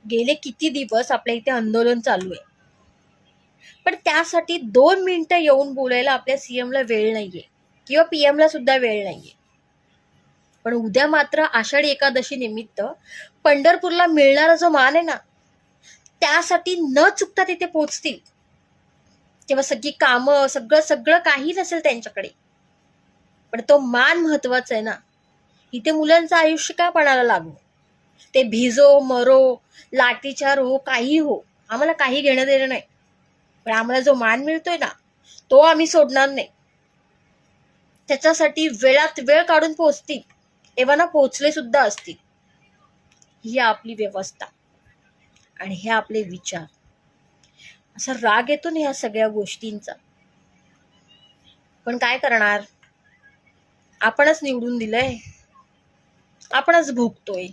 गेले किती दिवस आपल्या इथे आंदोलन चालू आहे, पण त्यासाठी 2 मिनिटं येऊन बोलायला आपल्या सीएमला वेळ नाहीये किंवा पीएमला सुद्धा वेळ नाहीये. पण उद्या मात्र आषाढी एकादशी निमित्त पंढरपूरला मिळणारा जो मान आहे ना, त्यासाठी न चुकता तिथे पोहोचतील. तेव्हा सगळी कामं, सगळं सगळं काही नसेल त्यांच्याकडे, पण तो मान महत्वाचा आहे ना. इथे मुलांचं आयुष्य काय पणाला लागू, ते भिजो मरो, लाठीचार हो, काही हो, आम्हाला काही घेणं देणं नाही. पण आम्हाला जो मान मिळतोय ना, तो आम्ही सोडणार नाही. त्याच्यासाठी वेळात वेळ काढून पोहोचतील, एव्हाना पोहोचले सुद्धा असतील. ही आपली व्यवस्था आणि हे आपले विचार. असा राग येतो ना ह्या सगळ्या गोष्टींचा, पण काय करणार, आपणच निवडून दिलंय, आपणच भोगतोय.